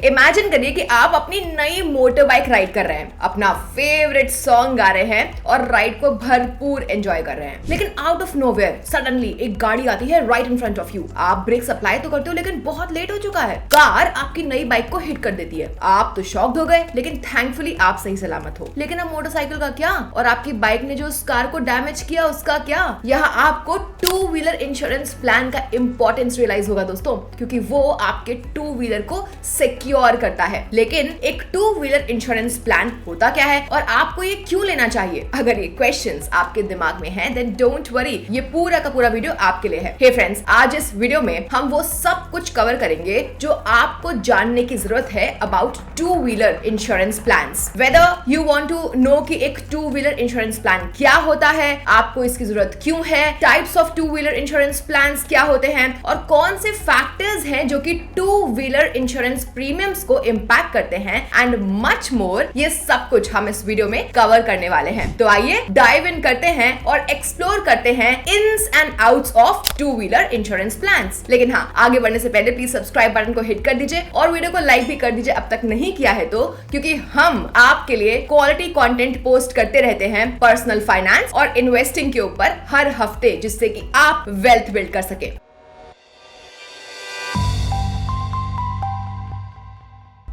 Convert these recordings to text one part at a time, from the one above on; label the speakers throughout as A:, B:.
A: Imagine करिए कि आप अपनी नई मोटर बाइक राइड कर रहे हैं, अपना फेवरेट सॉन्ग गा रहे हैं और राइड को भरपूर एंजॉय कर रहे हैं, लेकिन आउट ऑफ नोवेयर सडनली एक गाड़ी आती है right in front of you. आप ब्रेक अप्लाई तो करते हो लेकिन बहुत लेट हो चुका है। कार आपकी नई बाइक को हिट कर देती है। आप तो शॉक्ड हो गए, लेकिन थैंकफुली आप सही सलामत हो। लेकिन अब मोटरसाइकिल का क्या, और आपकी बाइक ने जो उस कार को डैमेज किया उसका क्या? यहाँ आपको टू व्हीलर इंश्योरेंस प्लान का इंपॉर्टेंस रियलाइज होगा दोस्तों, क्योंकि वो आपके टू व्हीलर को सिक्योर करता है। लेकिन एक टू व्हीलर इंश्योरेंस प्लान होता क्या है और आपको ये क्यों लेना चाहिए? अगर ये क्वेश्चंस आपके दिमाग में हैं, देन डोंट वरी, ये पूरा का पूरा वीडियो आपके लिए है। हे फ्रेंड्स, आज इस वीडियो में हम वो सब कुछ कवर करेंगे जो आपको जानने की जरूरत है about two wheeler insurance plans. Whether you want to know कि एक टू व्हीलर इंश्योरेंस प्लान क्या होता है, आपको इसकी जरूरत क्यों है, types of two wheeler insurance plans क्या होते हैं और कौन से फैक्टर्स हैं जो कि टू व्हीलर इंश्योरेंस प्रीमियम्स को इंपैक्ट करते हैं, एंड मच मोर, ये सब कुछ हम इस वीडियो में कवर करने वाले हैं। तो आइए डाइव इन करते हैं और एक्सप्लोर करते हैं ins and outs of two wheeler insurance plans. लेकिन हाँ, आगे बढ़ने से पहले प्लीज सब्सक्राइब बटन को हिट कर दीजिए और वीडियो को लाइक भी कर दीजिए अब तक नहीं किया है तो, क्योंकि हम आपके लिए क्वालिटी कंटेंट पोस्ट करते रहते हैं पर्सनल फाइनेंस और इन्वेस्टिंग के ऊपर हर हफ्ते, जिससे कि आप वेल्थ बिल्ड कर सके।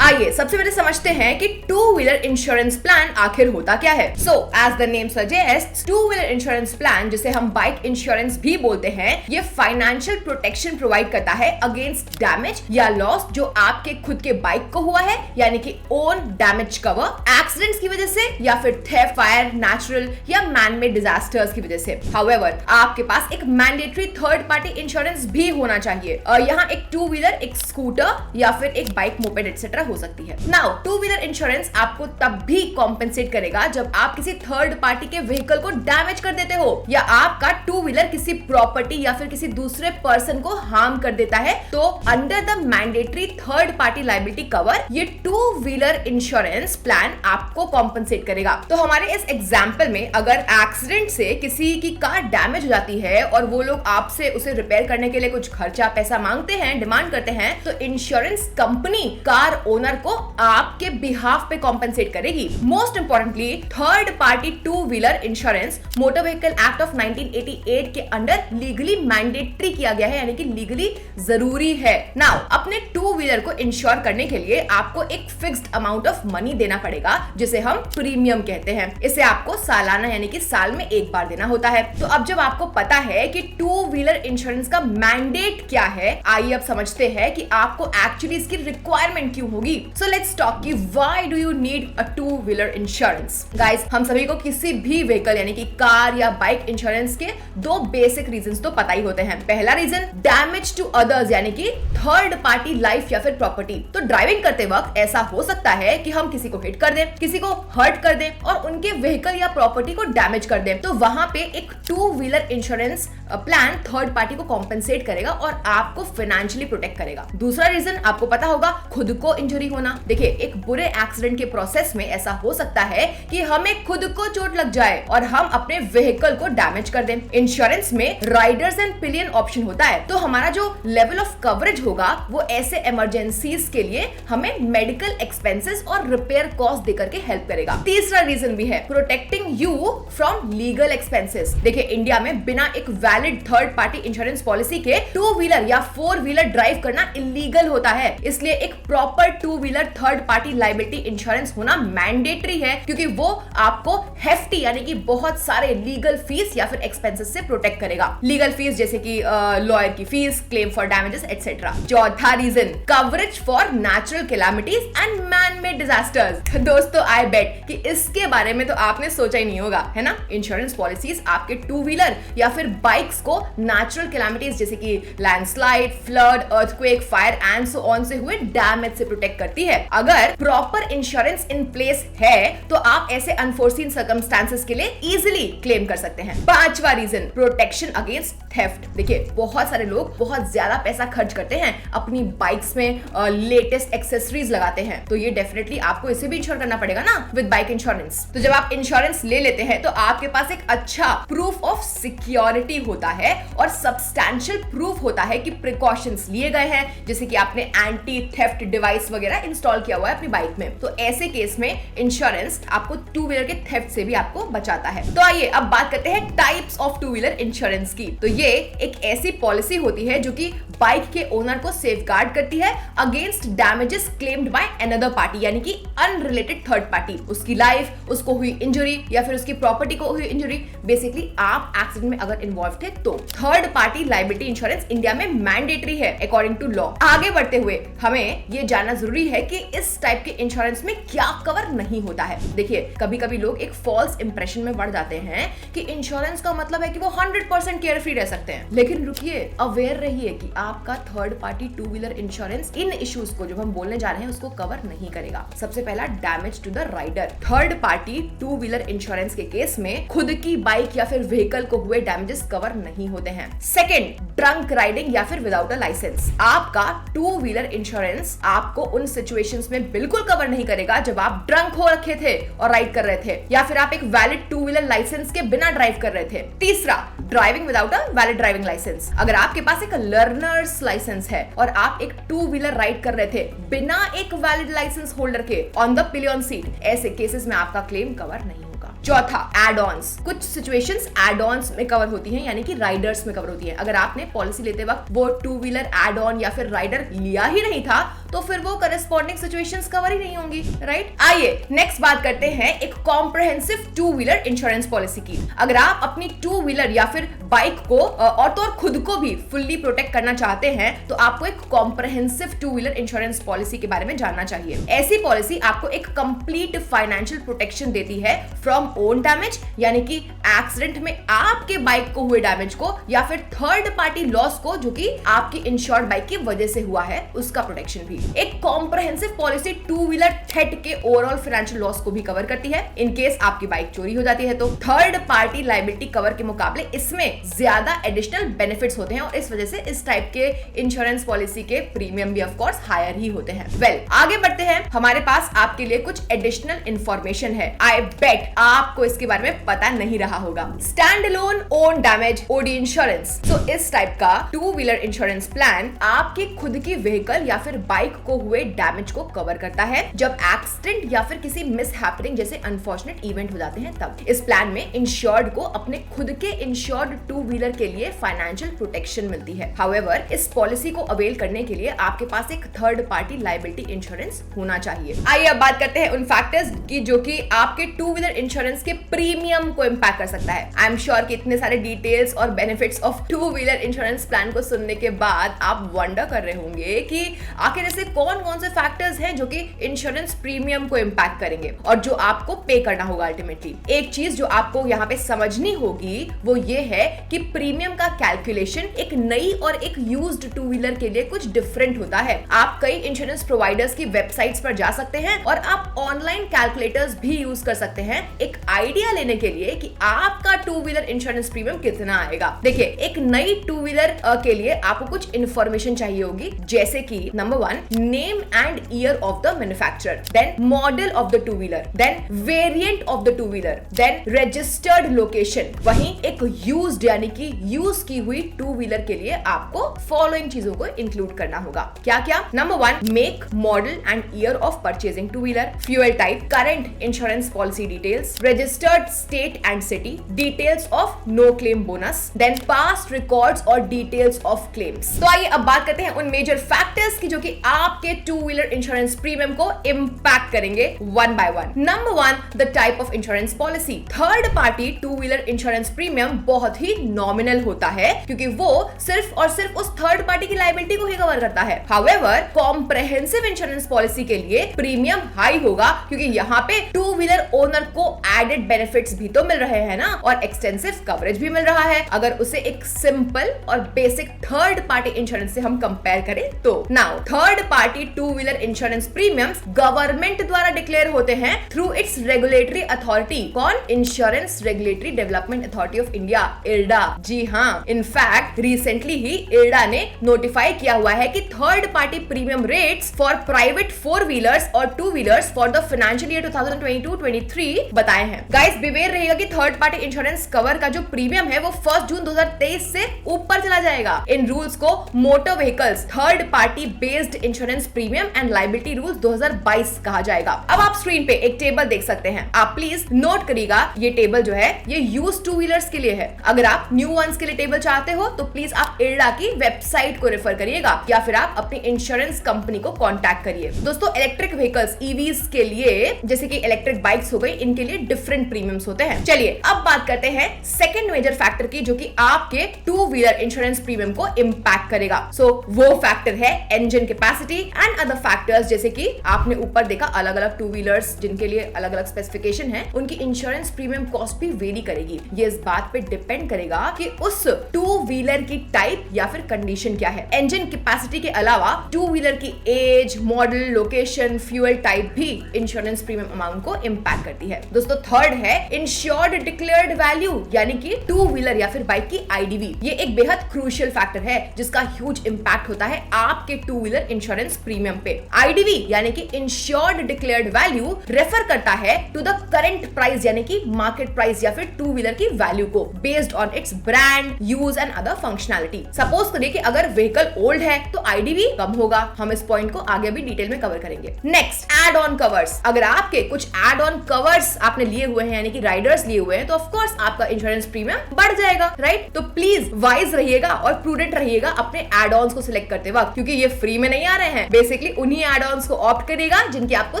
A: आइए सबसे पहले समझते हैं कि टू व्हीलर इंश्योरेंस प्लान आखिर होता क्या है। So as the name suggests, two wheeler insurance plan, जिसे हम बाइक इंश्योरेंस भी बोलते हैं, ये फाइनेंशियल प्रोटेक्शन प्रोवाइड करता है अगेंस्ट डैमेज या लॉस जो आपके खुद के बाइक को हुआ है, यानी कि ओन डैमेज कवर, एक्सीडेंट्स की वजह से या फिर थेफ्ट, फायर, नेचुरल या मैन मेड डिजास्टर्स की वजह से। हाउएवर, आपके पास एक मैंडेटरी थर्ड पार्टी इंश्योरेंस भी होना चाहिए। यहाँ एक टू व्हीलर, एक स्कूटर या फिर एक बाइक, मोपेड एटसेट्रा हो सकती है। नाउ टू व्हीलर इंश्योरेंस आपको तब भी कॉम्पेंसेट करेगा जब आप किसी थर्ड पार्टी के व्हीकल को डैमेज कर देते हो या आपका टू व्हीलर किसी प्रॉपर्टी या फिर किसी दूसरे पर्सन को हार्म कर देता है, तो under the mandatory third party liability cover ये टू व्हीलर इंश्योरेंस प्लान आपको कॉम्पेंसेट करेगा। तो हमारे इस एग्जांपल में अगर एक्सीडेंट से किसी की कार डैमेज हो जाती है और वो लोग आपसे उसे रिपेयर करने के लिए कुछ खर्चा पैसा मांगते हैं, डिमांड करते हैं, तो इंश्योरेंस कंपनी कार ओनर को आपके बिहाफ पे कॉम्पेंसेट करेगी। Most importantly, third party two wheeler insurance motor vehicle act of 1988 के अंडर लीगली मैंडेटरी किया गया है, यानी कि लीगली जरूरी है। नाउ अपने टू व्हीलर को इंश्योर करने के लिए आपको एक फिक्स्ड अमाउंट ऑफ मनी देना पड़ेगा, जिसे हम प्रीमियम कहते हैं। इसे आपको सालाना यानी कि साल में एक बार देना होता है। तो अब जब आपको पता है कि टू व्हीलर इंश्योरेंस का मैंडेट क्या है, आइए अब समझते हैं कि आपको एक्चुअली इसकी रिक्वायरमेंट क्यों होगी। So let's talk कि why do you need a two wheeler insurance? Guys, हम सभी को किसी भी व्हीकल यानी कि कार या बाइक इंश्योरेंस के दो बेसिक रीजंस तो पता ही होते हैं। पहला रीजन डैमेज टू अदर्स, यानी कि थर्ड पार्टी लाइफ या फिर प्रॉपर्टी। तो ड्राइविंग करते वक्त ऐसा हो सकता है कि हम किसी को हिट कर दें, किसी को हर्ट कर दें और उनके व्हीकल या प्रॉपर्टी को डैमेज कर दें, तो वहां पे एक to wheeler insurance plan third party को कॉम्पेंसेट करेगा और आपको फाइनेंशियली प्रोटेक्ट करेगा। दूसरा रीजन आपको पता होगा, खुद को इंजरी होना। देखिए, एक बुरे एक्सीडेंट के प्रोसेस में ऐसा हो सकता है कि हमें खुद को चोट लग जाए और हम अपने व्हीकल को डैमेज कर दें। इंश्योरेंस में राइडर्स एंड पिलियन ऑप्शन होता है, तो हमारा जो लेवल ऑफ कवरेज होगा वो ऐसे इमरजेंसीज के लिए हमें मेडिकल एक्सपेंसेस और रिपेयर कॉस्ट देकर के हेल्प करेगा। तीसरा रीजन भी है protecting you from legal expenses. देखिए, इंडिया में बिना एक valid third party insurance policy के टू व्हीलर या फोर व्हीलर ड्राइव करना इलीगल होता है। इसलिए एक proper two wheeler third party liability insurance होना मैंडेटरी है, क्योंकि वो आपको हेफ्टी यानी कि बहुत सारे लीगल फीस या फिर एक्सपेंसेस से प्रोटेक्ट करेगा। लीगल फीस जैसे कि लॉयर की fees, claim for damages etcetera. चौथा reason coverage for natural calamities and man made disasters. दोस्तों, आई बेट कि इसके बारे में तो आपने सोचा ही नहीं होगा, है ना? इंश्योरेंस पॉलिसीज आपके टू व्हीलर या फिर बाइक्स को नेचुरल कैलामिटीज जैसे कि landslide, flood, earthquake, fire and so on से हुए डैमेज से प्रोटेक्ट करती है। अगर प्रॉपर इंश्योरेंस इन प्लेस है तो आप ऐसे अनफोर्सीन सर्कमस्टांसेस के लिए इजीली क्लेम कर सकते हैं। पांचवा रीजन प्रोटेक्शन अगेंस्ट थेफ्ट। देखिए, बहुत सारे लोग बहुत ज्यादा पैसा खर्च करते हैं अपनी बाइक्स में, लेटेस्ट एक्सेसरीज लगाते हैं, तो ये डेफिनेटली आपको इसे भी इंश्योर करना पड़ेगा ना विद बाइक इंश्योरेंस। तो जब आप इंश्योरेंस ले लेते हैं तो आपके पास एक अच्छा प्रूफ ऑफ सिक्योरिटी होता होता है और सब्सटैंशियल प्रूफ होता है कि प्रिकॉशंस लिए गए हैं, जैसे कि आपने एंटी थेफ्ट डिवाइस वगैरह इंस्टॉल किया हुआ है अपनी बाइक में, तो ऐसे केस में इंश्योरेंस आपको टू व्हीलर के थेफ्ट से भी आपको बचाता है। तो आइए अब बात करते हैं types of two wheeler insurance की। तो ये एक ऐसी पॉलिसी होती है जो कि बाइक के ओनर को सेफगार्ड करती है against damages claimed by another party, यानी कि अनरिलेटेड थर्ड पार्टी, उसकी लाइफ, उसको हुई इंजरी या फिर उसकी प्रॉपर्टी को हुई इंजरी, बेसिकली आप एक्सीडेंट में अगर इन्वॉल्व थे तो। Third party liability insurance India में मैंडेटरी है अकॉर्डिंग टू लॉ। आगे बढ़ते हुए हमें ये जानना जरूरी है कि इस टाइप के इंश्योरेंस में क्या कवर नहीं होता है। देखिए, कभी कभी लोग एक फॉल्स इंप्रेशन में बढ़ जाते हैं कि इंश्योरेंस का मतलब है कि वो 100% केयर फ्री रह सकते हैं, लेकिन रुकिए, अवेयर रहिए कि आपका third party two wheeler insurance इन इश्यूज को जो हम बोलने जा रहे हैं उसको कवर नहीं करेगा। सबसे पहला, damage to the rider. Third party two wheeler insurance के केस में खुद की बाइक या फिर व्हीकल को हुए डैमेजेस कवर नहीं होते हैं। सेकंड, ड्रंक राइडिंग या फिर विदाउट अ लाइसेंस। आपका टू व्हीलर इंश्योरेंस आपको उन सिचुएशंस में बिल्कुल कवर नहीं करेगा जब आप ड्रंक हो रखे थे और राइड कर रहे थे, या फिर आप एक वैलिड टू व्हीलर लाइसेंस के बिना ड्राइव कर रहे थे। तीसरा, driving without a valid driving licence. अगर आपके पास एक लर्नर्स लाइसेंस है और आप एक टू व्हीलर राइड कर रहे थे बिना एक वैलिड लाइसेंस होल्डर के ऑन द पिलियन सीट, ऐसे केसेस में आपका क्लेम कवर नहीं होगा। चौथा, एड ऑन्स। कुछ सिचुएशंस एड ऑन्स में कवर होती हैं, यानी कि राइडर्स में कवर होती हैं। अगर आपने पॉलिसी लेते वक्त वो टू व्हीलर एड ऑन या फिर राइडर लिया ही नहीं था तो फिर वो करस्पॉन्डिंग सिचुएशंस कवर ही नहीं होंगी, राइट। आइए नेक्स्ट बात करते हैं एक comprehensive to wheeler insurance policy की। अगर आप अपनी टू व्हीलर या फिर बाइक को और तो और खुद को भी फुल्ली प्रोटेक्ट करना चाहते हैं तो आपको एक comprehensive to wheeler insurance policy के बारे में जानना चाहिए। ऐसी पॉलिसी आपको एक कंप्लीट फाइनेंशियल प्रोटेक्शन देती है फ्रॉम ओन डैमेज, यानी कि एक्सीडेंट में आपके बाइक को हुए डैमेज को, या फिर थर्ड पार्टी लॉस को जो कि आपकी इंश्योर्ड बाइक की वजह से हुआ है उसका प्रोटेक्शन भी। एक कॉम्प्रहेंसिव पॉलिसी टू व्हीलर थेट के ओवरऑल फाइनेंशियल लॉस को भी कवर करती है इन केस आपकी बाइक चोरी हो जाती है तो। थर्ड पार्टी लायबिलिटी कवर के मुकाबले इसमें ज्यादा एडिशनल बेनिफिट्स होते हैं और इस वजह से इस टाइप के इंश्योरेंस पॉलिसी के प्रीमियम भी ऑफ कोर्स हायर ही होते हैं। वेल, आगे बढ़ते हैं। हमारे पास आपके लिए कुछ एडिशनल इंफॉर्मेशन है। आई बेट आपको इसके बारे में पता नहीं रहा होगा। Stand alone own damage OD insurance. तो इस टाइप का टू व्हीलर इंश्योरेंस प्लान आपकी खुद की व्हीकल या फिर बाइक को हुए डैमेज को कवर करता है जब एक्सीडेंट या फिर किसी मिसहैपनिंग जैसे अनफॉर्चुनेट इवेंट हो जाते हैं तब। इस प्लान में इंश्योर्ड को अपने खुद के इंश्योर्ड टू व्हीलर के लिए फाइनेंशियल प्रोटेक्शन मिलती है। हाउएवर, इस पॉलिसी को अवेल करने के लिए आपके पास एक थर्ड पार्टी लायबिलिटी इंश्योरेंस होना चाहिए। आइए अब बात करते हैं उन फैक्टर्स की जो कि आपके टू व्हीलर इंश्योरेंस के प्रीमियम को इंपैक्ट कर सकता है। आई एम श्योर कि इतने सारे डिटेल्स और benefits of two wheeler insurance plan को सुनने के बाद आप वंडर कर रहे होंगे कि आखिर ऐसे कौन कौन से फैक्टर्स हैं जो कि इंश्योरेंस प्रीमियम को इंपैक्ट करेंगे और जो आपको पे करना होगा अल्टीमेटली। एक चीज जो आपको यहाँ पे समझनी होगी वो ये है कि प्रीमियम का कैलकुलेशन एक नई और एक यूज्ड टू व्हीलर के लिए कुछ डिफरेंट होता है। आप कई इंश्योरेंस प्रोवाइडर्स की वेबसाइट्स पर जा सकते हैं और आप ऑनलाइन कैलकुलेटर्स भी यूज कर सकते हैं एक आइडिया लेने के लिए कि आपका टू व्हीलर इंश्योरेंस प्रीमियम कितना आएगा। देखिए, एक नई टू व्हीलर के लिए आपको कुछ इंफॉर्मेशन चाहिए होगी, जैसे कि number 1, name and year of the manufacturer, then model of the two wheeler, then variant of the two wheeler, then registered location. वहीं एक यूज्ड यानी कि यूज की हुई टू व्हीलर के लिए आपको फॉलोइंग चीजों को इंक्लूड करना होगा। क्या क्या? Number 1, make, model and year of purchasing two wheeler, fuel type, current insurance policy details, registered state and city, details of no claim bonus, then past records और डिटेल्स ऑफ क्लेम्स। तो आइए अब बात करते हैं उन मेजर फैक्टर्स की जो कि आपके टू व्हीलर इंश्योरेंस प्रीमियम को इंपैक्ट करेंगे one by one. Number 1, the type of insurance policy. Third party two wheeler insurance premium बहुत ही नॉमिनल होता है क्योंकि वो सिर्फ और सिर्फ उस थर्ड पार्टी की लायबिलिटी को ही कवर करता है। हाउएवर, कॉम्प्रहेंसिव इंश्योरेंस पॉलिसी के लिए प्रीमियम हाई होगा क्योंकि यहाँ पे टू व्हीलर ओनर को एडेड बेनिफिट्स भी तो मिल रहे हैं ना, और एक्सटेंसिव कवरेज भी मिल रहा है अगर उसे एक सिंपल और बेसिक थर्ड पार्टी इंश्योरेंस से हम कंपेयर करें तो। Now, third party two wheeler insurance premiums government द्वारा डिक्लेयर होते हैं थ्रू इट्स रेगुलेटरी अथॉरिटी। कौन? Insurance regulatory development authority of India, IRDA. जी हाँ, इनफैक्ट रिसेंटली ही इरडा ने नोटिफाई किया हुआ है कि third party premium rates for private four wheelers और two wheelers for the financial year 2022-23 बताए हैं। गाइस बिवेयर रहिएगा कि थर्ड पार्टी इंश्योरेंस कवर का जो प्रीमियम है वो 1 जून 2023 से ऊपर चला जाएगा। इन रूल्स को motor vehicles third party based insurance premium and liability rules 2022 कहा जाएगा। अब आप स्क्रीन पे एक टेबल देख सकते हैं, आप प्लीज नोट करिएगा। ये टेबल जो है ये यूज्ड टू व्हीलर्स के लिए है। अगर आप न्यू वंस के लिए टेबल चाहते हो तो प्लीज आप इरडा की वेबसाइट को रेफर करिएगा या फिर आप अपनी इंश्योरेंस कंपनी को कांटेक्ट करिए। दोस्तों इलेक्ट्रिक व्हीकल्स ईवीज के लिए, जैसे कि इलेक्ट्रिक बाइक्स हो गई, इनके लिए डिफरेंट प्रीमियम्स होते हैं। चलिए अब बात करते हैं सेकंड मेजर फैक्टर की, जो कि आपके टू व्हीलर इंश्योरेंस प्रीमियम को इंपैक्ट करेगा। सो वो फैक्टर है engine capacity and other factors, जैसे कि आपने ऊपर देखा अलग अलग टू व्हीलर्स जिनके लिए अलग अलग स्पेसिफिकेशन है, उनकी इंश्योरेंस प्रीमियम कॉस्ट भी वेरी करेगी। ये इस बात पे डिपेंड करेगा कि उस टू व्हीलर की टाइप या फिर कंडीशन क्या है। इंजन कैपेसिटी के अलावा टू व्हीलर की age, model, location, fuel type भी इंश्योरेंस प्रीमियम अमाउंट को इंपैक्ट करती है। दोस्तों थर्ड है इंश्योर्ड डिक्लेयर्ड वैल्यू, यानी कि टू व्हीलर या फिर बाइक की आईडीवी। ये एक बेहद क्रूशियल फैक्टर है जिसका ह्यूज इंपैक्ट होता है आपके टू व्हीलर इंश्योरेंस प्रीमियम पे। आईडीवी यानी कि इंश्योर्ड डिक्लेयर्ड वैल्यू रेफर करता है टू द करंट प्राइस, यानी कि मार्केट प्राइस या फिर टू व्हीलर की वैल्यू को, based on it's brand, use and other functionality. Suppose करिए कि अगर व्हीकल ओल्ड है तो आईडीवी कम होगा। हम इस पॉइंट को आगे भी डिटेल में कवर करेंगे। Next, add on covers. अगर आपके कुछ एड ऑन कवर्स आपने लिए हुए हैं, यानी कि राइडर्स लिए हुए हैं, तो ऑफ कोर्स आपका इंश्योरेंस प्रीमियम बढ़ जाएगा, राइट? तो प्लीज वाइज रहिएगा और प्रूडेंट रहिएगा अपने एड ऑन्स को सिलेक्ट करते वक्त, क्योंकि ये फ्री में नहीं आ रहे हैं। बेसिकली उन्हीं एड ऑन्स को ऑप्ट करिएगा जिनकी आपको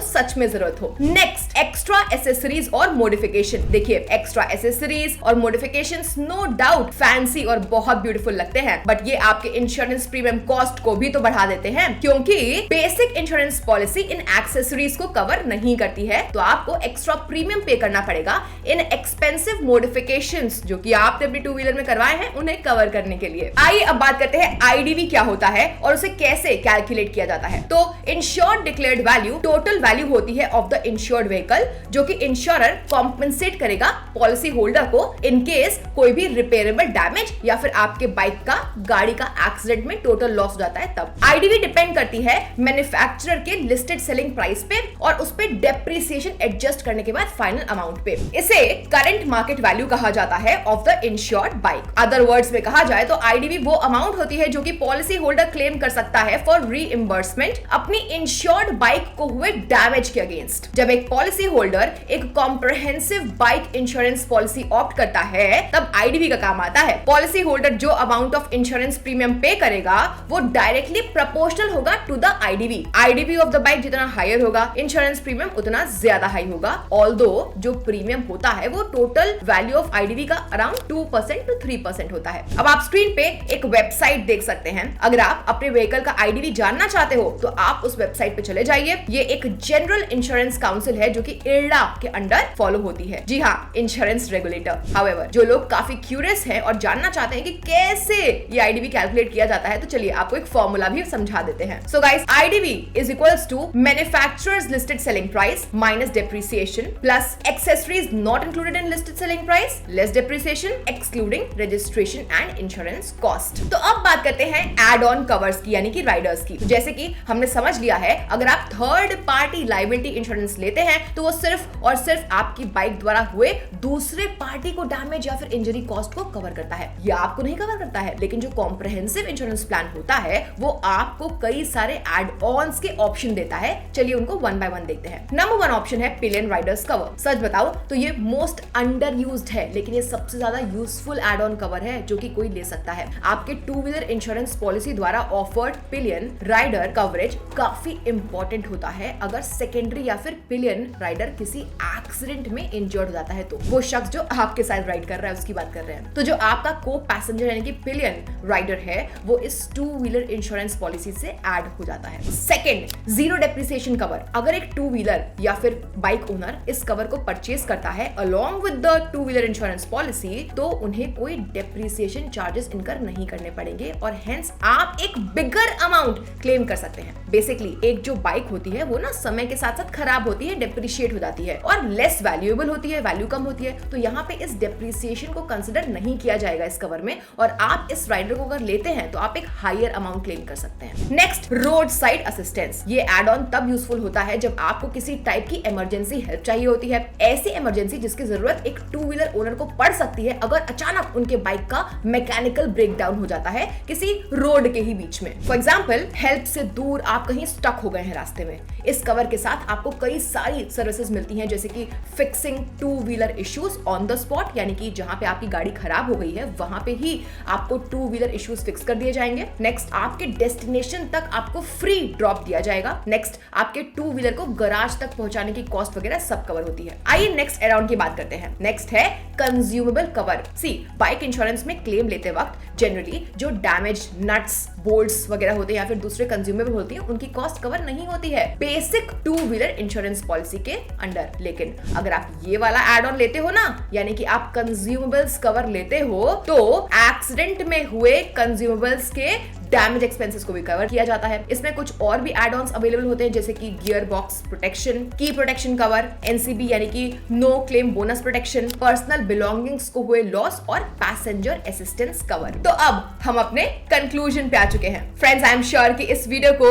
A: सच में जरूरत हो। नेक्स्ट, एक्स्ट्रा एसेसरीज और मॉडिफिकेशन। देखिए एक्स्ट्रा एसेसरीज और मॉडिफिकेशंस नो डाउट फैंसी और बहुत ब्यूटीफुल लगते हैं, बट ये आपके इंश्योरेंस प्रीमियम कॉस्ट को भी तो बढ़ा देते हैं, क्योंकि basic insurance policy in accessories को कवर नहीं करती है। तो आपको एक्स्ट्रा प्रीमियम पे करना पड़ेगा इन एक्सपेंसिव मॉडिफिकेशंस जो कि आपने अपनी टू व्हीलर में करवाए हैं उन्हें कवर करने के लिए। आइए अब बात करते हैं आईडीवी क्या होता है और उसे कैसे कैलकुलेट किया जाता है। तो insured declared value total value होती है ऑफ द इंश्योर्ड व्हीकल, जो कि इंश्योरर कॉम्पेंसेट करेगा पॉलिसी होल्डर को इन केस कोई भी रिपेयरेबल डैमेज या फिर आपके बाइक का, गाड़ी का एक्सीडेंट में टोटल लॉस हो जाता है तब। आईडीवी डिपेंड करती है मैन्युफैक्चरर के लिस्टेड सेलिंग प्राइस पे और उस पे डेप्रिसिएशन एडजस्ट करने के बाद फाइनल अमाउंट पे। इसे करंट मार्केट वैल्यू कहा जाता है of the insured bike. Other words में कहा जाए तो आईडीवी वो अमाउंट होती है जो कि पॉलिसी होल्डर क्लेम कर सकता है फॉर रीइंबर्समेंट अपनी इंश्योर्ड बाइक को हुए डैमेज के अगेंस्ट। जब एक पॉलिसी होल्डर एक comprehensive bike insurance policy opt करता है तब आईडीवी का काम आता है। पॉलिसी होल्डर जो amount of insurance premium pay करेगा वो डायरेक्टली प्रोपोर्शनल होगा to the IDV. IDV of the bike जितना हायर होगा इंश्योरेंस प्रीमियम उतना ज्यादा हाई होगा। ऑल्दो जो प्रीमियम होता है वो टोटल वैल्यू ऑफ आईडीवी का अराउंड 2% to 3% होता है। अब आप स्क्रीन पे एक वेबसाइट देख सकते हैं। अगर आप अपने व्हीकल का आईडीवी जानना चाहते हो तो आप उस वेबसाइट पे चले जाइए। ये एक जनरल इंश्योरेंस काउंसिल है जो कि इरडा के अंडर फॉलो होती है। जी हाँ, इंश्योरेंस रेगुलेटर। हाउएवर जो लोग काफी क्यूरियस हैं और जानना चाहते हैं कि कैसे ये आईडीवी कैलकुलेट किया जाता है, तो चलिए आपको एक फॉर्मूला भी समझा देते हैं। So guys, IDV is equals to manufacturer's listed selling price minus depreciation plus accessories not included in listed selling price less depreciation excluding registration and insurance cost. तो अब बात करते हैं एड ऑन कवर्स की, यानी कि राइडर्स की। जैसे कि हमने समझ लिया है, अगर आप थर्ड पार्टी लायबिलिटी इंश्योरेंस लेते हैं तो वो सिर्फ और सिर्फ आपकी बाइक द्वारा हुए दूसरे पार्टी को डैमेज या फिर इंजरी कॉस्ट को कवर करता है, या आपको नहीं कवर करता है। लेकिन जो कॉम्प्रिहेंसिव इंश्योरेंस प्लान होता है वो आपको कई सारे एड ऑन्स के ऑप्शन देता है। चलिए उनको वन बाय वन देखते हैं। नंबर 1 ऑप्शन है पिलियन राइडर्स कवर। सच बताओ तो ये मोस्ट अंडर यूज्ड है, लेकिन ये सबसे ज्यादा यूजफुल एड ऑन कवर है जो कि कोई ले सकता है। आपके टू व्हीलर इंश्योरेंस पॉलिसी द्वारा ऑफर्ड पिलियन राइडर कवरेज काफी इंपॉर्टेंट होता है अगर सेकेंडरी या फिर पिलियन राइडर किसी एक्सीडेंट में इंजर्ड हो जाता है तो। वो शख्स जो आपके साथ राइड कर रहा है उसकी बात कर रहे हैं। तो जो आपका को पैसेंजर यानी कि पिलियन सेकंड राइडर है वो इस टू व्हीलर इंश्योरेंस पॉलिसी से ऐड हो जाता है। Second, zero depreciation cover. अगर एक टू व्हीलर या फिर बाइक ओनर इस कवर को परचेज करता है along with the two wheeler insurance policy तो उन्हें कोई डेप्रिसिएशन चार्जेस इनकर नहीं करने पड़ेंगे और हेंस आप एक बिगर अमाउंट क्लेम कर सकते हैं। बेसिकली एक जो बाइक होती है वो ना समय के साथ साथ खराब होती है, डेप्रिशिएट हो जाती है और लेस वैल्यूएबल होती है, वैल्यू कम होती है, तो यहाँ पे इस डेप्रिसिएशन को कंसिडर नहीं किया जाएगा इस कवर में और आप इस राइडर को अगर लेते हैं तो आप एक हायर अमाउंट क्लेम कर सकते हैं। Next, road side assistance. ये एड ऑन तब यूजफुल होता है जब आपको किसी टाइप की इमरजेंसी हेल्प चाहिए होती है, ऐसी इमरजेंसी जिसकी जरूरत एक टू व्हीलर ओनर को पड़ सकती है अगर अचानक उनके बाइक का मैकेनिकल ब्रेकडाउन हो जाता है किसी रोड के ही बीच में। फॉर एग्जाम्पल, हेल्प से दूर आप कहीं स्टक हो गए हैं रास्ते में, इस कवर के साथ आपको कई सारी सर्विसेज मिलती हैं जैसे कि fixing two wheeler issues on the spot, यानी कि जहां पे आपकी गाड़ी खराब हो गई है वहां पे ही आपको टू व्हीलर इश्यूज फिक्स कर दिए जाएंगे। नेक्स्ट, आपके डेस्टिनेशन तक आपको फ्री ड्रॉप दिया जाएगा। नेक्स्ट, आपके टू व्हीलर को गराज तक पहुंचाने की कॉस्ट वगैरह सब कवर होती है। आइए नेक्स्ट अराउंड की बात करते हैं। नेक्स्ट है कंज्यूमेबल कवर। सी, बाइक इंश्योरेंस में क्लेम लेते वक्त जनरली जो डैमेज नट्स बोल्ट्स वगैरह होते हैं या फिर दूसरे कंज्यूमेबल होती हैं उनकी कॉस्ट कवर नहीं होती है basic to wheeler insurance policy के अंडर। लेकिन अगर आप ये वाला एड ऑन लेते हो ना, यानी कि आप कंज्यूमेबल्स कवर लेते हो, तो एक्सीडेंट में हुए कंज्यूमेबल्स के डैमेज एक्सपेंसेस को भी कवर किया जाता है। इसमें कुछ और भी एड ऑन्स अवेलेबल होते हैं जैसे कि gear box protection, key protection cover, NCB यानी कि no claim bonus protection, personal belongings को हुए लॉस और पैसेंजर असिस्टेंस कवर। तो अब हम अपने कंक्लूजन पे आ चुके हैं। फ्रेंड्स, आई एम श्योर कि इस वीडियो को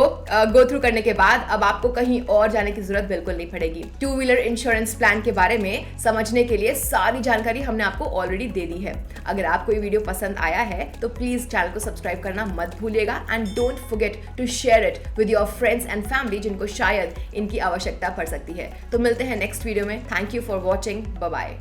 A: गो थ्रू करने के बाद अब आपको कहीं और जाने की जरूरत बिल्कुल नहीं पड़ेगी। टू व्हीलर इंश्योरेंस प्लान के बारे में समझने के लिए सारी जानकारी हमने आपको ऑलरेडी दे दी है। अगर आपको ये वीडियो पसंद आया है तो प्लीज चैनल को सब्सक्राइब करना मत भूलिएगा and don't forget to share it with your friends and family जिनको शायद इनकी आवश्यकता पड़ सकती है। तो मिलते हैं नेक्स्ट वीडियो में। Thank you for watching. Bye bye.